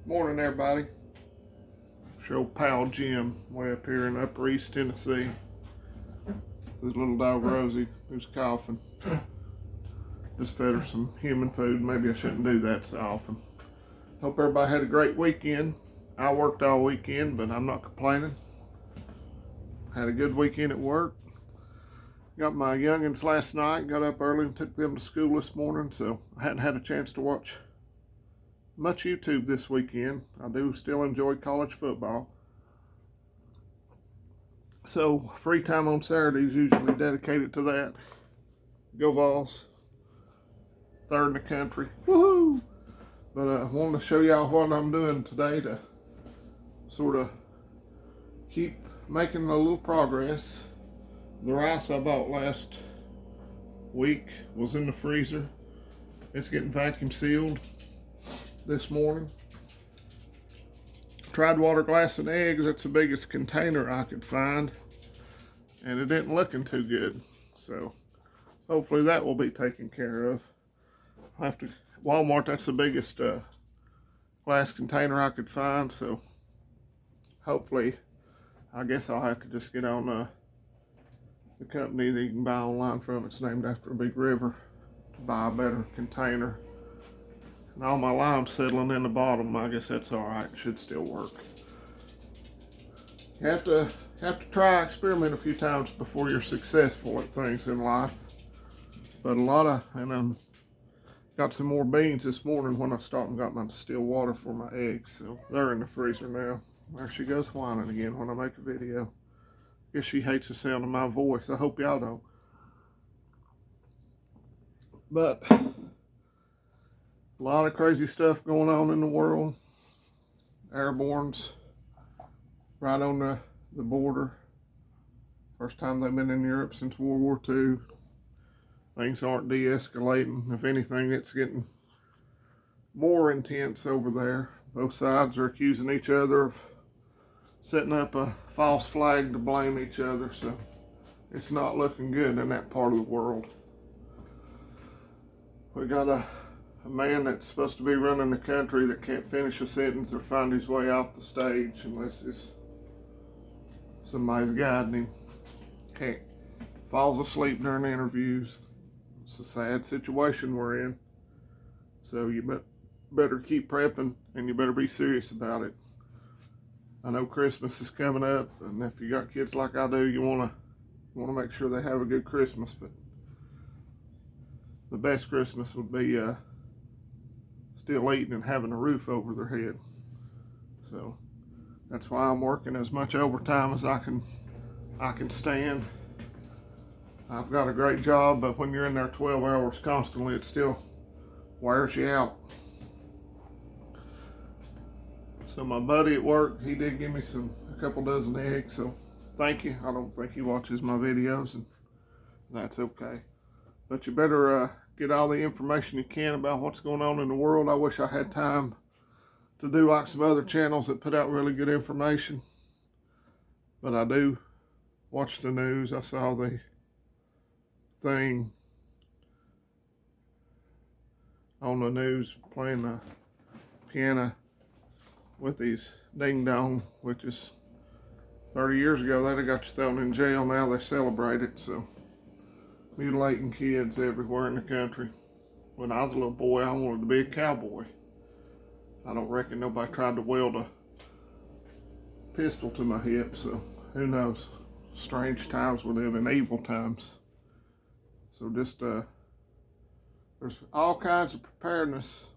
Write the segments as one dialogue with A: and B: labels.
A: Morning, everybody. Show pal Jim way up here in Upper East Tennessee. His little dog Rosie, who's coughing. Just fed her some human food. Maybe I shouldn't do that so often. Hope everybody had a great weekend. I worked all weekend, but I'm not complaining. Had a good weekend at work. Got my youngins last night. Got up early and took them to school this morning, so I hadn't had a chance to watch much YouTube this weekend. I do still enjoy college football. So free time on Saturday is usually dedicated to that. Go Vols. Third in the country. Woohoo! But I wanted to show y'all what I'm doing today to sort of keep making a little progress. The rice I bought last week was in the freezer. It's getting vacuum sealed this morning. Tried water, glass, and eggs. That's the biggest container I could find, and it isn't looking too good. So hopefully that will be taken care of. I have to Walmart. That's the biggest glass container I could find. So hopefully, I guess I'll have to just get on the company that you can buy online from. It's named after a big river, to buy a better container. And all my lime's settling in the bottom. I guess that's all right. It should still work. You have to experiment a few times before you're successful at things in life. But and got some more beans this morning when I stopped and got my distilled water for my eggs. So they're in the freezer now. There she goes whining again when I make a video. Guess she hates the sound of my voice. I hope y'all don't. But a lot of crazy stuff going on in the world. Airborne's right on the border. First time they've been in Europe since World War II. Things aren't de-escalating. If anything, it's getting more intense over there. Both sides are accusing each other of setting up a false flag to blame each other. So it's not looking good in that part of the world. We got a man that's supposed to be running the country that can't finish a sentence or find his way off the stage unless somebody's guiding him. Falls asleep during the interviews. It's a sad situation we're in. So you better keep prepping, and you better be serious about it. I know Christmas is coming up, and if you got kids like I do, you want to make sure they have a good Christmas. But the best Christmas would be still eating and having a roof over their head. So that's why I'm working as much overtime as I can stand. I've got a great job, but when you're in there 12 hours constantly, it still wears you out. So my buddy at work, he did give me a couple dozen eggs, so thank you. I don't think he watches my videos, and that's okay. But you better get all the information you can about what's going on in the world. I wish I had time to do like some other channels that put out really good information. But I do watch the news. I saw the thing on the news playing the piano with these ding dong, which is 30 years ago they'd have got you thrown in jail. Now they celebrate it. So mutilating kids everywhere in the country. When I was a little boy, I wanted to be a cowboy. I don't reckon nobody tried to weld a pistol to my hip, so who knows. Strange times we live in, evil times. So just there's all kinds of preparedness,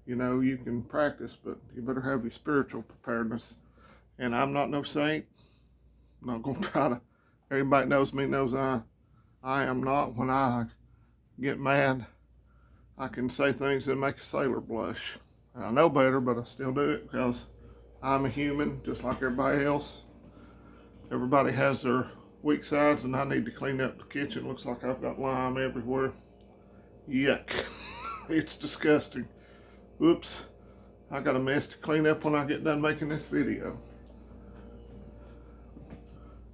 A: you can practice, but you better have your spiritual preparedness. And I'm not no saint. I'm not gonna try to. Everybody knows me, knows I am not. When I get mad, I can say things that make a sailor blush. I know better, but I still do it because I'm a human just like everybody else. Everybody has their weak sides, and I need to clean up the kitchen. Looks like I've got lime everywhere. Yuck. It's disgusting. Whoops. I got a mess to clean up when I get done making this video.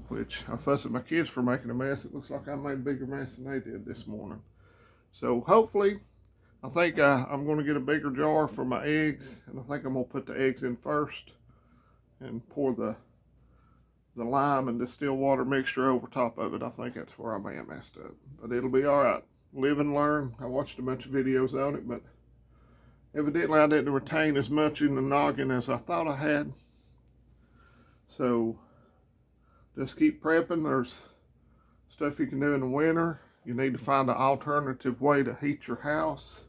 A: Which I fuss at my kids for making a mess. It looks like I made a bigger mess than they did this morning. So hopefully I think I'm going to get a bigger jar for my eggs, and I think I'm going to put the eggs in first and pour the lime and distilled water mixture over top of it. I think that's where I may have messed up, but it'll be all right. Live and learn. I watched a bunch of videos on it, but evidently I didn't retain as much in the noggin as I thought I had. So just keep prepping. There's stuff you can do in the winter. You need to find an alternative way to heat your house,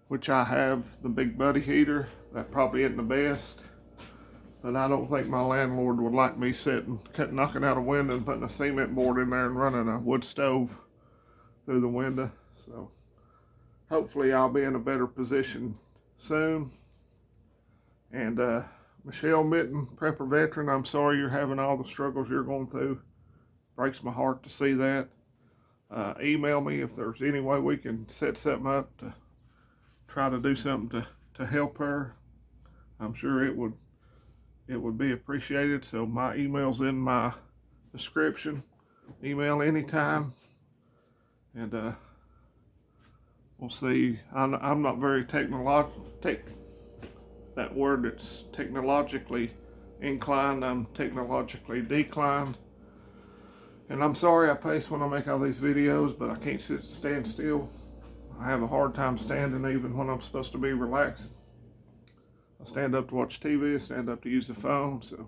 A: which I have the Big Buddy heater. That probably isn't the best, but I don't think my landlord would like me knocking out a window and putting a cement board in there and running a wood stove through the window. So hopefully I'll be in a better position soon. And Michelle Mitten, prepper veteran, I'm sorry you're having all the struggles you're going through. Breaks my heart to see that. Email me if there's any way we can set something up to try to do something to help her. I'm sure it would be appreciated. So my email's in my description. Email anytime, and we'll see. I'm not very that word that's technologically inclined. I'm technologically declined. And I'm sorry I pace when I make all these videos, but I can't stand still. I have a hard time standing even when I'm supposed to be relaxed. I stand up to watch TV, I stand up to use the phone, so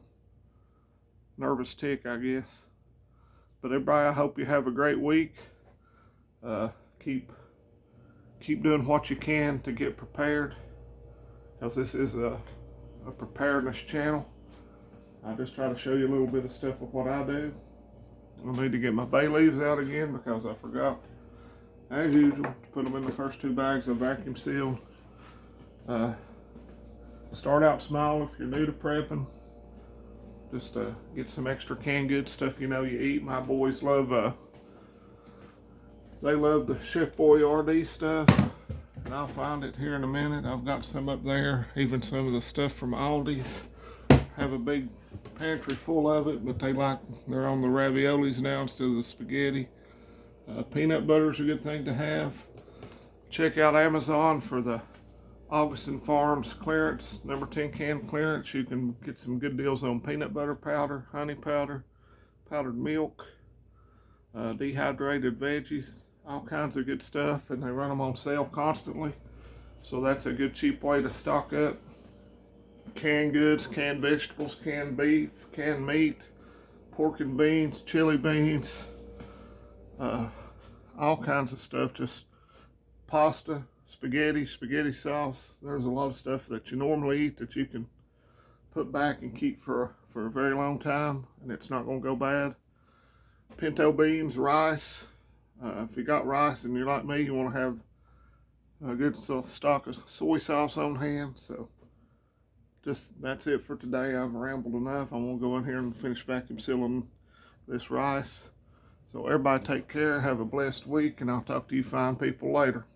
A: nervous tick, I guess. But everybody, I hope you have a great week. Keep doing what you can to get prepared, because this is a preparedness channel. I just try to show you a little bit of stuff of what I do. I need to get my bay leaves out again because I forgot, as usual, to put them in the first 2 bags I vacuum sealed. Start out small if you're new to prepping. Just get some extra canned goods, stuff you know you eat. My boys love, they love the Chef Boyardee stuff. And I'll find it here in a minute. I've got some up there, even some of the stuff from Aldi's. Have a big pantry full of it, but they're on the raviolis now instead of the spaghetti. Peanut butter is a good thing to have. Check out Amazon for the Augustin Farms clearance, number 10 can clearance. You can get some good deals on peanut butter powder, honey powder, powdered milk, dehydrated veggies, all kinds of good stuff, and they run them on sale constantly. So that's a good cheap way to stock up. Canned goods, canned vegetables, canned beef, canned meat, pork and beans, chili beans, all kinds of stuff. Just pasta, spaghetti sauce. There's a lot of stuff that you normally eat that you can put back and keep for a very long time, and it's not going to go bad. Pinto beans, rice. If you got rice and you're like me, you want to have a good stock of soy sauce on hand. So that's it for today. I've rambled enough. I'm going to go in here and finish vacuum sealing this rice. So everybody take care, have a blessed week, and I'll talk to you fine people later.